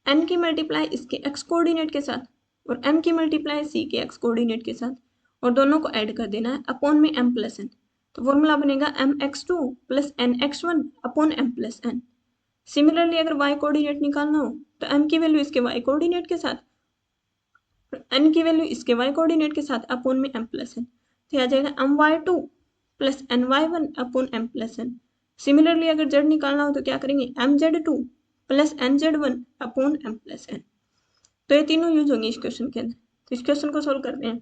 एन की मल्टीप्लाई इसके एक्स कोऑर्डिनेट के साथ और एम की मल्टीप्लाई सी के एक्स कोऑर्डिनेट के साथ और दोनों को ऐड कर देना है अपॉन में m प्लस एन। तो फॉर्मूला बनेगा mx2 plus nx1 upon m plus n. Similarly अगर y कोऑर्डिनेट निकालना हो तो m की वैल्यू इसके y कोऑर्डिनेट के साथ और n की वैल्यू इसके y कोऑर्डिनेट के साथ अपॉन में m प्लस एन। तो आ जाएगा my2 plus ny1 upon m plus n. Similarly अगर z निकालना हो तो क्या करेंगे? mz2 plus nz1 upon m plus n. तो ये तीनों यूज होंगे इस क्वेश्चन के अंदर। तो इस क्वेश्चन को सोल्व करते हैं।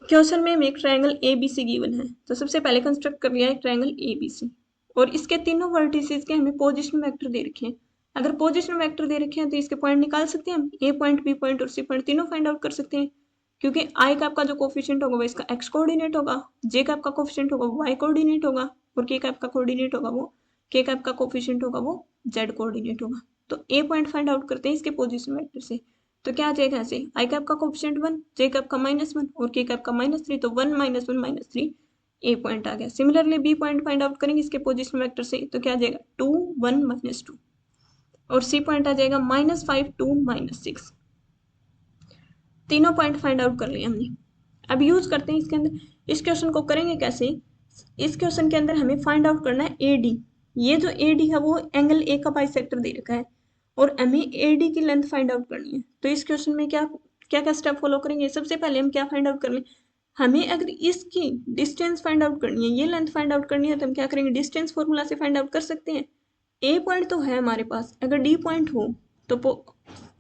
क्वेश्चन में एक ट्रायंगल ABC गिवन है तो सबसे पहले कंस्ट्रक्ट कर लिया है ट्रायंगल ABC और इसके तीनों वर्टिसेस के हमें पोजीशन वेक्टर दे रखे हैं। अगर पोजीशन वेक्टर दे रखे हैं तो इसके पॉइंट निकाल सकते हैं हम, A पॉइंट, B पॉइंट और C पॉइंट तीनों फाइंड आउट कर सकते हैं क्योंकि I कैप का जो कोफिशिएंट होगा वो इसका x कोऑर्डिनेट होगा, J कैप का कोफिशिएंट होगा वो y कोऑर्डिनेट होगा और K कैप का कोऑर्डिनेट होगा वो K कैप का कोफिशिएंट होगा वो z कोऑर्डिनेट होगा। तो A पॉइंट फाइंड आउट करते हैं इसके पोजीशन वेक्टर से। तो क्या आ जाएगा ऐसे? आई कैप का कोफिशिएंट 1, जे कैप का -1 और के कैप का -3 तो 1 -1 -3 ए पॉइंट आ गया। Similarly B point find out करेंगे इसके पोजीशन वेक्टर से तो क्या आ जाएगा? 2 1 -2 और सी पॉइंट आ जाएगा -5 2 -6। तीनों पॉइंट फाइंड आउट कर लिए हमने। अब यूज करते हैं इसके अंदर। इस क्वेश्चन को करेंगे कैसे? इस क्वेश्चन के अंदर हमें फाइंड आउट करना है एडी। ये जो एडी है वो एंगल ए का बाइसेक्टर दे रखा है और हमें एडी की लेंथ फाइंड आउट करनी है। तो इस क्वेश्चन में क्या क्या क्या स्टेप फॉलो करेंगे? सबसे पहले हम क्या फाइंड आउट कर लें? हमें अगर इसकी डिस्टेंस फाइंड आउट करनी है, ये लेंथ फाइंड आउट करनी है तो हम क्या करेंगे? डिस्टेंस फॉर्मूला से फाइंड आउट कर सकते हैं। ए पॉइंट तो है हमारे पास, अगर डी पॉइंट हो तो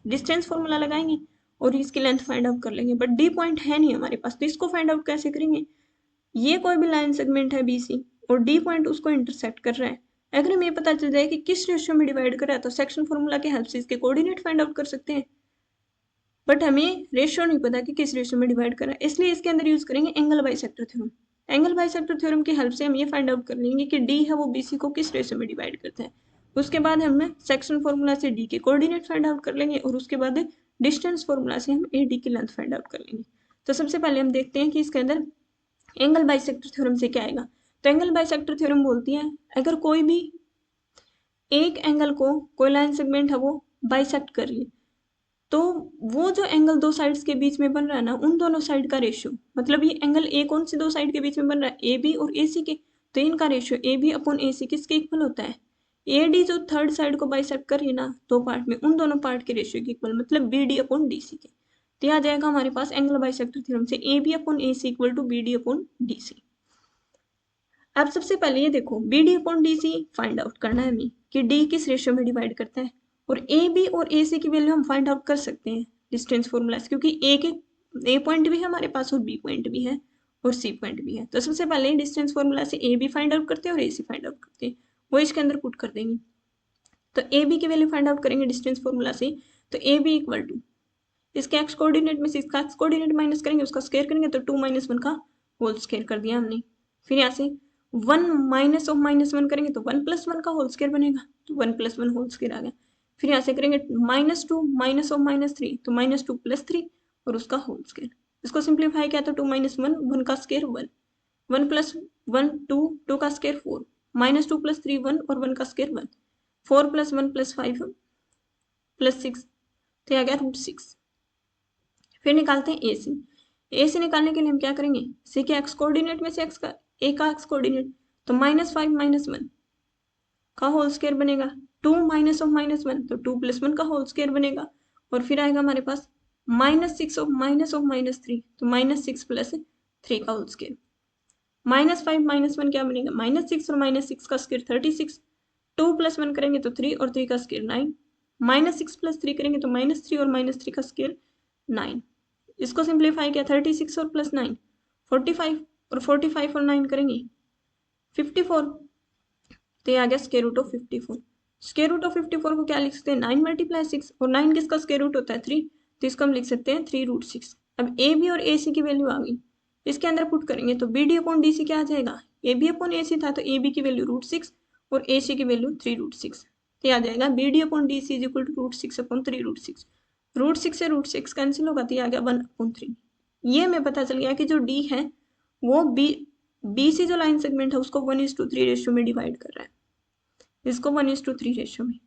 डिस्टेंस फॉर्मूला लगाएंगे और इसकी लेंथ फाइंड आउट कर लेंगे, बट डी पॉइंट है नहीं हमारे पास तो इसको फाइंड आउट कैसे करेंगे? ये कोई भी लाइन सेगमेंट है बीसी और डी पॉइंट उसको इंटरसेक्ट कर रहा है। अगर हमें पता चल जाए कि किस रेशियो में डिवाइड कर रहा है तो सेक्शन फॉर्मूला की हेल्प से इसके कोऑर्डिनेट फाइंड आउट कर सकते हैं, बट हमें रेशियो नहीं पता कि किस रेशियो में डिवाइड कर रहा है, इसलिए इसके अंदर यूज करेंगे angle bisector theorem. Angle bisector theorem की हेल्प से हम ये फाइंड आउट कर लेंगे कि डी है वो बीसी को किस रेशियो में डिवाइड करता है। उसके बाद हम सेक्शन फॉर्मूला से डी के कोऑर्डिनेट फाइंड आउट कर लेंगे और उसके बाद डिस्टेंस फॉर्मूला से हम ए डी की लेंथ फाइंड आउट कर लेंगे। तो सबसे पहले हम देखते हैं कि इसके अंदर एंगल बाइसेक्टर थ्योरम से क्या आएगा। तो एंगल बाइसेक्टर थ्योरम बोलती है अगर कोई भी एक एंगल को कोई लाइन सेगमेंट है वो बाइसेक्ट कर रही है तो वो जो एंगल दो साइड्स के बीच में बन रहा है ना, उन दोनों साइड का रेशियो, मतलब ये एंगल ए कौन सी दो साइड के बीच में बन रहा है, ए बी और ए सी के, तो इनका ratio A B upon A सी किसके इक्वल होता है, ए डी जो थर्ड साइड को बाइसेक्ट कर रही है ना दो पार्ट में, उन दोनों पार्ट के रेशियो के इक्वल, मतलब B D upon D C के। तो यह आ जाएगा हमारे पास एंगल बाइसेक्टर थ्योरम से A B upon A C equal to B D upon D C. अब सबसे पहले ये देखो B D upon D C find out करना है हमें कि डी किस रेशियो में डिवाइड करता है, और ए बी और ए सी की वैल्यू हम फाइंड आउट कर सकते हैं डिस्टेंस फॉर्मूला से, क्योंकि ए पॉइंट भी है हमारे पास और बी पॉइंट भी है और सी पॉइंट भी है। तो सबसे पहले डिस्टेंस फॉर्मूला से ए बी फाइंड आउट करते हैं और ए सी फाइंड आउट करते हैं, वो इसके अंदर पुट कर देंगे। तो ए बी की वैल्यू फाइंड आउट करेंगे डिस्टेंस फॉर्मूला से, तो ए बी इक्वल टू इसके एक्स कोऑर्डिनेट में से इसका एक्स कोऑर्डिनेट माइनस करेंगे, उसका स्क्वायर करेंगे, तो 2 - 1 का होल स्क्वायर कर दिया हमने। फिर यहाँ से 1 माइनस ऑफ -1 करेंगे तो 1 + 1 का होल स्क्वायर बनेगा, तो 1 + 1 होल स्क्वायर आ गया। फिर यहाँ से करेंगे -2 माइनस ऑफ -3 तो -2 + 3 और उसका होल स्क्वायर। इसको सिंप्लीफाई किया तो 2 - 1 1 का स्क्वायर 1, 1 + 1 2 2 का स्क्वायर 4, -2 + 3 1 और 1 का स्क्वायर 1, 4 + 1 + 5 + 6 तो आ गया √6। फिर निकालते हैं ए सी। ए सी निकालने के लिए हम क्या करेंगे, सी के एक्स कोऑर्डिनेट में से एक्स का ए का एक्स कोऑर्डिनेट, तो -5 - 1 का होल स्क्वायर बनेगा, 2 माइनस ऑफ -1 तो 2 + 1 का होल स्क्वायर बनेगा, और फिर आएगा हमारे पास -6 ऑफ -3 तो -6 + 3 का होल स्क्वायर, -5 - 1 क्या बनेगा, -6 और -6 का स्क्वायर 36, 2 + 1 करेंगे तो 3 और 3 का स्क्वायर 9, -6 + 3 करेंगे तो -3 और -3 का स्क्वायर 9। इसको सिंप्लीफाई किया 36 और +9 45 और 45 और 9 करेंगे 54, तो ये आ गया square root of 54। Square root of 54 को क्या लिख सकते हैं, 9 × 6, और 9 किसका स्क्वायर रूट होता है 3, तो इसको हम लिख सकते हैं 3√6। अब ए बी और ए सी की वैल्यू आ गई, इसके अंदर पुट करेंगे तो B D upon D C क्या आ जाएगा, ए बी अपॉन ए सी था तो ए बी की वैल्यू √6 और ए सी की वैल्यू 3√6, तो आ जाएगा B D upon D C is equal to √6 upon 3√6। √6 से √6 कैंसिल होगा तो ये आ गया 1/3। ये हमें पता चल गया कि जो डी है वो बी सी जो लाइन सेगमेंट है उसको 1:3 रेशियो में डिवाइड कर रहा है, इसको 1:3 रेशियो में।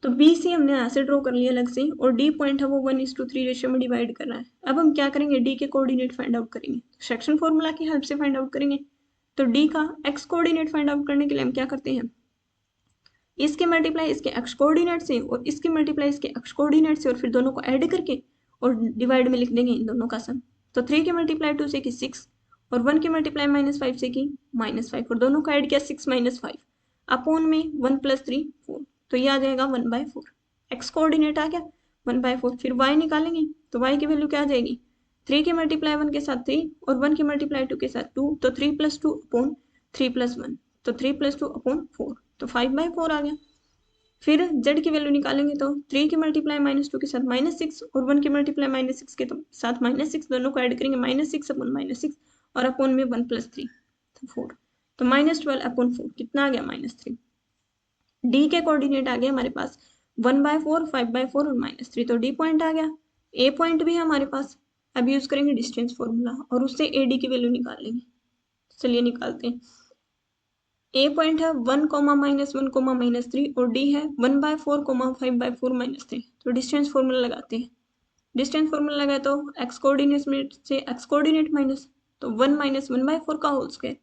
तो बी सी हमने यहाँ से ड्रॉ कर लिया अलग से, और डी पॉइंट है वो 1:3 रेशियो में डिवाइड कर रहा है। अब हम क्या करेंगे, डी के कोऑर्डिनेट फाइंड आउट करेंगे, सेक्शन फॉर्मूला की हेल्प से फाइंड आउट करेंगे। तो डी का एक्स कोऑर्डिनेट फाइंड आउट करने के लिए हम क्या करते हैं, इसके मल्टीप्लाई इसके एक्स कोऑर्डिनेट से और इसके मल्टीप्लाई इसके एक्स कोऑर्डिनेट से, और फिर दोनों को ऐड करके और डिवाइड में लिख देंगे इन दोनों का सम। तो 3 के मल्टीप्लाई 2 से की 6 और 1 के मल्टीप्लाई -5 से की -5, और दोनों को ऐड किया 6 - 5 अपॉन में 1 + 3 4, तो ये आ जाएगा 1/4। एक्स कोऑर्डिनेट आ गया 1/4। फिर वाई निकालेंगे तो वाई की वैल्यू क्या आ जाएगी, 3 के मल्टीप्लाई 1 के साथ 3 और 1 के मल्टीप्लाई 2 के साथ 2, तो 3 + 2 अपॉन 3 + 1, तो 3 + 2 अपॉन 4, तो 5/4 आ गया। फिर z की वैल्यू निकालेंगे तो 3 के मल्टीप्लाई -2 के साथ -6 और 1 के मल्टीप्लाई -6 के साथ -6, दोनों को ऐड करेंगे -6 अपॉन -6 और अपॉन में 1 + 3 तो 4, तो -12 अपॉन 4 कितना आ गया -3। डी के कोऑर्डिनेट आ गया हमारे पास 1/4 5/4 और -3, तो डी पॉइंट आ गया। ए पॉइंट भी है हमारे पास, अब यूज करेंगे डिस्टेंस फॉर्मूला और उससे ए डी की वैल्यू निकाल लेंगे। चलिए निकालते हैं। ए पॉइंट है 1, -1, -3 और डी है 1/4, 5/4 -3, तो डिस्टेंस फॉर्मूला लगाते हैं। डिस्टेंस फॉर्मूला लगाए तो एक्स कोऑर्डिनेट में से एक्स कोऑर्डिनेट माइनस, तो 1 - 1/4 का होल स्क्वायर,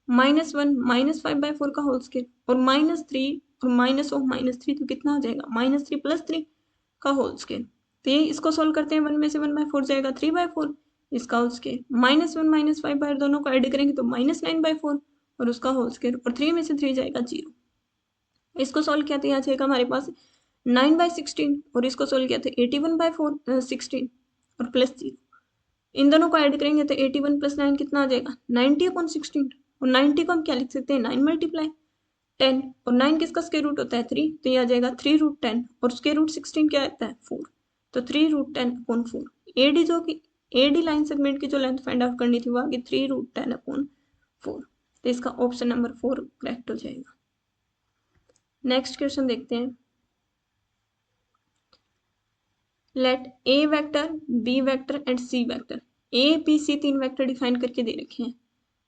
-1 - 5/4 का होल स्क्वायर, और -3 और माइनस ऑफ -3 तो कितना आ जाएगा, -3 + 3 का होल स्क्वायर। तो ये इसको सोल्व करते हैं, 1 में से 1/4 जाएगा 3/4, इसका होल स्क्वायर, -1 - 5/4 दोनों को ऐड करेंगे तो -9/4 और उसका होल स्क्वायर, और 3 में से 3 जाएगा 0। इसको सोल्व किया तो यहाँ जाएगा हमारे पास 9/16, और इसको सोल्व किया तो 81/16 और +0। इन दोनों को ऐड करेंगे तो 81 + 9 कितना आ जाएगा, 90/16, और 90 को हम क्या लिख सकते हैं, 9 × 10, और 9 किसका स्क्वायर रूट होता है 3, तो ये आ जाएगा 3√10, और स्क्वायर रूट 16 क्या आता है 4, तो 3√10/4। एडी जो कि एडी लाइन सेगमेंट की जो लेंथ फाइंड आउट करनी थी वो आ गई 3√10/4, तो इसका ऑप्शन नंबर 4 करेक्ट हो जाएगा। नेक्स्ट क्वेश्चन देखते हैं। Let A vector, B vector and C vector, A B C 3 vector define करके दे रखे हैं।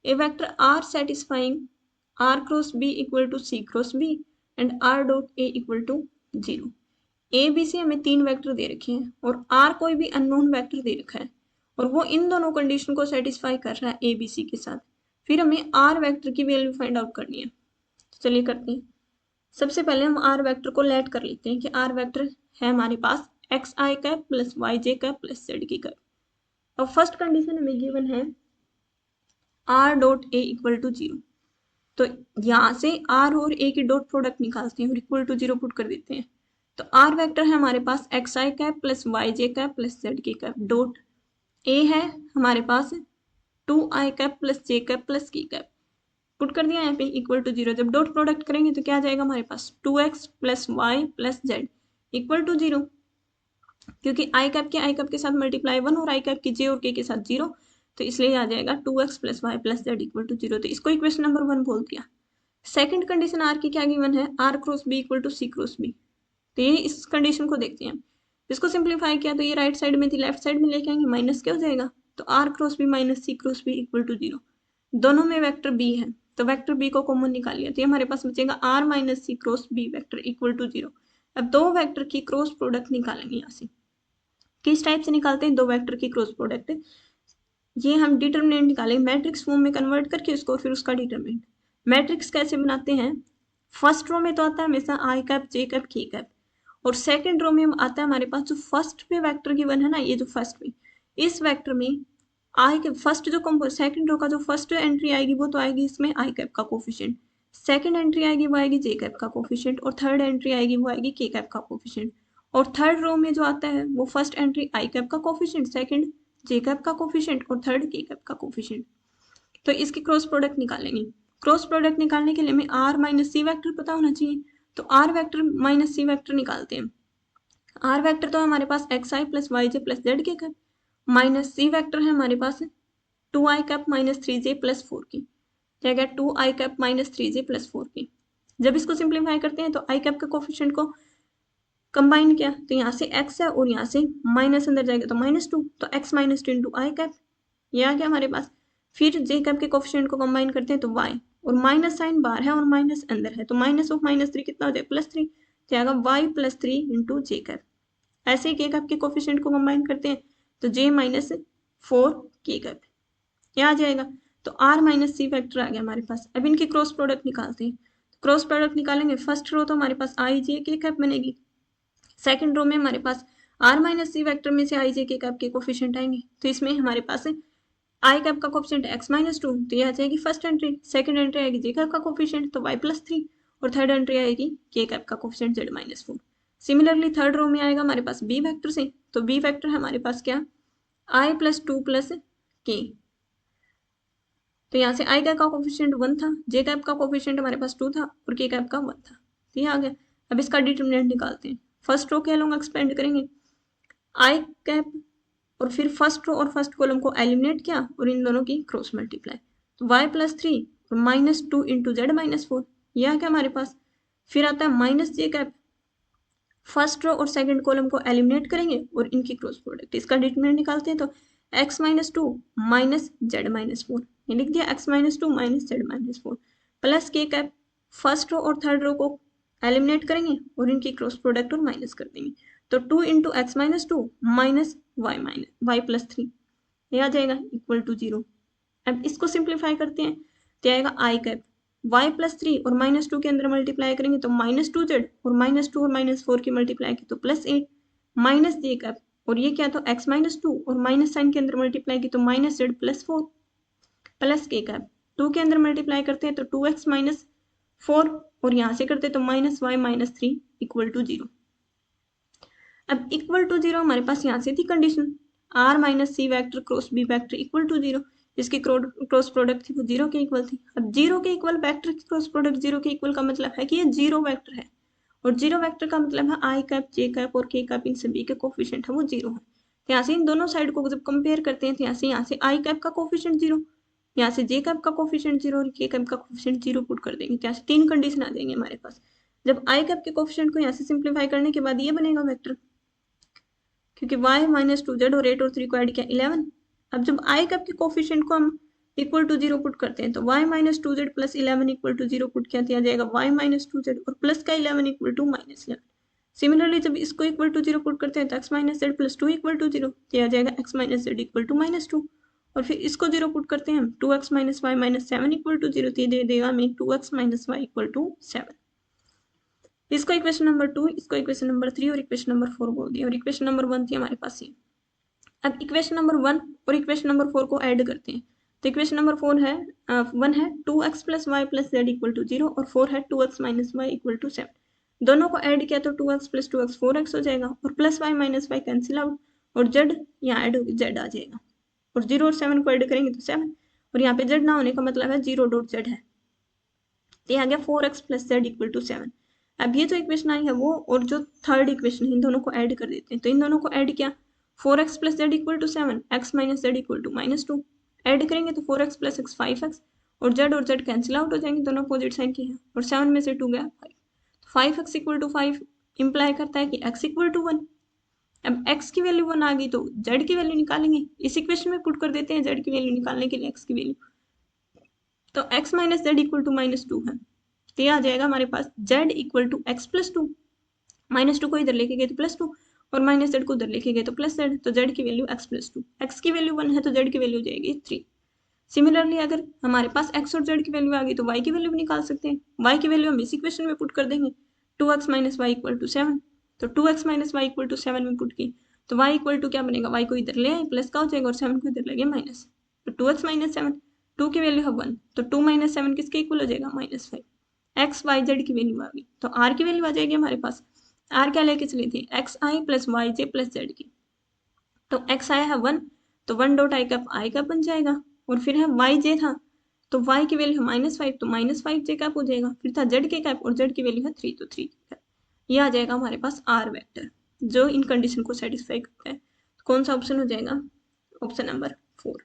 A vector R satisfying r × b = c × b एंड r.a = 0। ए बी सी हमें 3 वेक्टर दे रखे हैं और आर कोई भी अननोन वेक्टर दे रखा है और वो इन दोनों कंडीशन को सेटिस्फाई कर रहा है ए बी सी के साथ। फिर हमें आर वेक्टर की वैल्यू फाइंड आउट करनी है। तो चलिए करते हैं। सबसे पहले हम आर वेक्टर को लेट कर लेते हैं कि आर वेक्टर है हमारे पास x i cap plus y j cap plus z की कैप। अब फर्स्ट कंडीशन हमें गिवन है r dot A equal to 0। तो यहाँ से आर और ए की डॉट प्रोडक्ट निकालते हैं और इक्वल टू 0 पुट कर देते हैं। तो आर वेक्टर है हमारे पास x i cap plus y j cap plus z की कैप। डॉट ए है हमारे पास 2i कैप प्लस जे कैप प्लस की कैप। पुट कर दिया यहाँ पे इक्वल टू 0। जब डॉट प्रोडक्ट करेंगे तो क्या आ जाएगा हमारे पास 2x plus y plus z equal to 0। क्योंकि आई कैप के साथ मल्टीप्लाई 1 और आई कैप की जे और के साथ 0, तो इसलिए आ जाएगा 2x plus y plus z equal to 0। तो इसको इक्वेशन नंबर 1 बोल दिया। सेकंड कंडीशन आर की क्या गिवन है, r cross B equal to c cross b. तो ये इस कंडीशन को देखते हैं। इसको सिंप्लीफाई किया तो ये राइट साइड में थी, लेफ्ट साइड में लेके आएंगे माइनस क्या हो जाएगा, तो r cross b minus c cross B equal to 0। दोनों में वेक्टर बी है तो वेक्टर बी को कॉमन निकाल लिया तो ये हमारे पास बचेगा r minus c cross b vector equal to 0। अब दो वेक्टर की क्रॉस प्रोडक्ट निकालेंगे। यहाँ से किस टाइप से निकालते हैं, दो वेक्टर की क्रॉस प्रोडक्ट, ये हम डिटर्मिनेंट निकालेंगे मैट्रिक्स फॉर्म में कन्वर्ट करके उसको, फिर उसका डिटर्मिनेंट। मैट्रिक्स कैसे बनाते हैं, फर्स्ट रो में तो आता है हमेशा आई कैप जे कैप के कैप, और सेकंड रो में आता है हमारे पास जो फर्स्ट में वेक्टर गिवन है ना, ये जो फर्स्ट में, इस वेक्टर में आई के फर्स्ट जो सेकंड रो का जो फर्स्ट एंट्री आएगी वो तो आएगी इसमें आई कैप का कोफिशिएंट, सेकंड एंट्री आएगी वो आएगी जे कैप का कोफिशिएंट, और थर्ड एंट्री आएगी वो आएगी के कैप का कोफिशिएंट। और थर्ड रो में जो आता है वो फर्स्ट एंट्री आई कैप का कोफिशिएंट, सेकंड जे कैप का कोफिशिएंट और थर्ड के कैप का कोफिशिएंट। तो इसकी क्रॉस प्रोडक्ट निकालेंगे। क्रॉस प्रोडक्ट निकालने के लिए हमें आर माइनस सी वैक्टर पता होना चाहिए, तो r vector minus c vector निकालते हैं। आर वैक्टर तो हमारे पास x i plus y j plus z k cap, minus c vector है हमारे पास 2i cap minus 3j plus 4 की, क्या गया 2i cap minus 3j plus 4 की। जब इसको सिंप्लीफाई करते हैं तो आई कैप के कोफिशिएंट को कंबाइन किया तो यहाँ से x है और यहाँ से माइनस अंदर जाएगा तो -2, तो x माइनस 2 इंटू आई कैप, ये आ गया हमारे पास। फिर जे कैप के कोफिशिएंट को कंबाइन करते हैं तो y, और माइनस साइन बाहर है और माइनस अंदर है तो माइनस ऑफ -3 कितना हो जाएगा +3, तो आएगा y प्लस 3 इंटू जे कैप। ऐसे ही के कैप के कोफिशिएंट को कंबाइन करते हैं तो j माइनस 4 के कैप, क्या आ जाएगा, तो r माइनस सी वैक्टर आ गया हमारे पास। अब इनकी क्रॉस प्रोडक्ट निकालते हैं। क्रॉस प्रोडक्ट निकालेंगे, फर्स्ट रो तो हमारे पास आई जे के कैप बनेगी, सेकंड रो में हमारे पास r माइनस सी वैक्टर में से आई जे के कैप के कोफिशिएंट आएंगे, तो इसमें हमारे पास आई कैप का कोफिशिएंट x माइनस 2, तो ये आ जाएगी फर्स्ट एंट्री, सेकंड एंट्री आएगी जे कैप का कोफिशिएंट तो y प्लस 3, और थर्ड एंट्री आएगी के कैप का coefficient z minus 4। Similarly third row में आएगा हमारे पास b वैक्टर से, तो b वैक्टर हमारे पास क्या i प्लस 2 प्लस के, तो यहाँ से आई कैप का कोफिशिएंट 1 था, जे कैप का कोफिशिएंट हमारे पास 2 था और के कैप का 1 था, तो ये आ गया। अब इसका डिटर्मिनेंट निकालते हैं। फर्स्ट रो के अलोंग एक्सपेंड करेंगे आई कैप, और फिर फर्स्ट रो और फर्स्ट कॉलम को एलिमिनेट किया और इन दोनों की क्रॉस मल्टीप्लाई, तो y प्लस 3 और -2 इंटू जेड माइनस 4, यह क्या हमारे पास। फिर आता है माइनस जे कैप, फर्स्ट रो और सेकंड कॉलम को एलिमिनेट करेंगे और इनकी क्रॉस प्रोडक्ट, इसका डिटरमिनेंट निकालते हैं तो x minus 2 minus Z minus 4, ये लिख दिया x minus 2 minus Z minus 4 plus के कैप, फर्स्ट रो और थर्ड रो को एलिमिनेट करेंगे और इनकी क्रॉस प्रोडक्ट और माइनस कर देंगे, तो 2 into x minus 2 minus y plus 3, ये आ जाएगा इक्वल टू 0। अब इसको सिंप्लीफाई करते हैं तो आएगा आई कैप y प्लस 3 और -2 के अंदर मल्टीप्लाई करेंगे तो -2z, और -2 और -4 की मल्टीप्लाई की तो +8, माइनस जे कैप, और ये क्या तो x माइनस 2 और माइनस साइन के अंदर मल्टीप्लाई की तो -z प्लस 4 प्लस के कैप, 2 के अंदर मल्टीप्लाई करते हैं तो 2x माइनस 4 और यहाँ से करते तो -y माइनस 3 इक्वल टू 0। अब इक्वल टू 0 हमारे पास यहाँ से थी condition, r minus c vector cross b vector equal to 0, इसकी क्रॉस प्रोडक्ट थी वो 0 के इक्वल थी। अब 0 के इक्वल वेक्टर की क्रॉस प्रोडक्ट 0 के इक्वल का मतलब है कि ये 0 वेक्टर है, और 0 वेक्टर का मतलब है आई कैप जे कैप और के कैप इन सभी के कोफिशिएंट है वो 0 है। तो यहाँ से इन दोनों साइड को जब कंपेयर करते हैं तो यहाँ से आई कैप का कोफिशिएंट 0, यहाँ से जे कैप का कोफिशिएंट 0 और के कैप का कोफिशिएंट 0 पुट कर देंगे, तो यहाँ से 3 कंडीशन आ जाएंगे हमारे पास। जब आई कैप के कोफिशिएंट को यहाँ से सिंप्लीफाई करने के बाद ये बनेगा वेक्टर, क्योंकि y माइनस 2z और 8 और 3 को ऐड किया 11। अब जब आई कैप के कोफिशिएंट को हम इक्वल टू 0 पुट करते हैं तो y minus 2z plus 11 equal to 0 put किया तो आ जाएगा y माइनस 2z और प्लस का 11 इक्वल टू -11। सिमिलरली जब इसको इक्वल टू 0 पुट करते हैं तो x minus z plus 2 equal to 0, ये आ जाएगा x minus z equal to -2। और फिर इसको 0 पुट करते हैं हम 2x minus y minus 7 equal to 0, तो ये दे देगा हमें 2x minus Y equal to 7। इसको इक्वेशन नंबर 2, इसको इक्वेशन नंबर 3 और इक्वेशन नंबर 4 बोल दिया। और इक्वेशन नंबर 1 थी हमारे पास ये। अब इक्वेशन नंबर 1 और इक्वेशन नंबर 4 को ऐड करते हैं। तो इक्वेशन नंबर 4 है 1 है 2x plus y plus z equal to 0 और 4 है 2x minus Y equal to 7। दोनों को ऐड किया तो 2x प्लस 2x 4x हो जाएगा और plus y minus y cancel out और जेड यहाँ ऐड होगी, जेड आ जाएगा। और 0 और 7 को ऐड करेंगे तो 7 और यहाँ पे जेड ना होने का मतलब है 0 डॉट जेड है, तो ये आ गया 4x plus z equal to 7। अब ये जो इक्वेशन आई है वो और जो थर्ड इक्वेशन इन दोनों को ऐड कर देते हैं। तो इन दोनों को ऐड किया 4x plus z equal to 7, x minus z equal to -2। Add करेंगे तो 4x प्लस x 5x और z कैंसिल आउट हो जाएंगे, दोनों अपोजिट साइन की है और 7 में से 2 गया 5। 5x इक्वल टू 5 इंप्लाई करता है कि x इक्वल टू 1। अब x की वैल्यू 1 आ गई तो z की वैल्यू निकालेंगे, इस इक्वेशन में पुट कर देते हैं z की वैल्यू निकालने के लिए x की वैल्यू। तो x minus z equal to -2 है, तो ये आ जाएगा हमारे पास z equal to x plus 2। -2 को इधर लेके गए तो +2 और माइनस जेड को उधर लेके गए तो प्लस जेड, तो जेड की वैल्यू x प्लस 2, एक्स की वैल्यू 1 है तो जेड की वैल्यू जाएगी 3। सिमिलरली अगर हमारे पास x और z की वैल्यू आ गई तो y की वैल्यू भी निकाल सकते हैं। y की वैल्यू हम इस इक्वेशन में पुट कर देंगे 2x minus Y equal to 7। तो 2x minus Y equal to 7 में पुट की तो y इक्वल टू क्या बनेगा, y को इधर ले आए प्लस का हो जाएगा और 7 को इधर लगे माइनस, तो 2x माइनस 7, 2 की वैल्यू है 1 तो 2 माइनस 7 किसके इक्वल हो जाएगा -5। एक्स वाई जेड की वैल्यू आ गई तो आर की वैल्यू आ जाएगी हमारे पास। आर क्या लेके चली थी, x i plus y j plus z की। तो एक्स आया है 1 तो 1 डॉट आई कैप बन जाएगा और फिर है वाई जे था तो y की वैल्यू है -5 तो -5 जे कैप हो जाएगा। फिर था z के कैप और z की वैल्यू है 3 तो 3 कैप। ये आ जाएगा हमारे पास r वेक्टर जो इन कंडीशन को सेटिस्फाई करता है। तो कौन सा ऑप्शन हो जाएगा, ऑप्शन नंबर 4।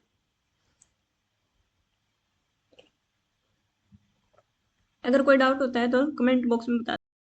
अगर कोई डाउट होता है तो कमेंट बॉक्स में बता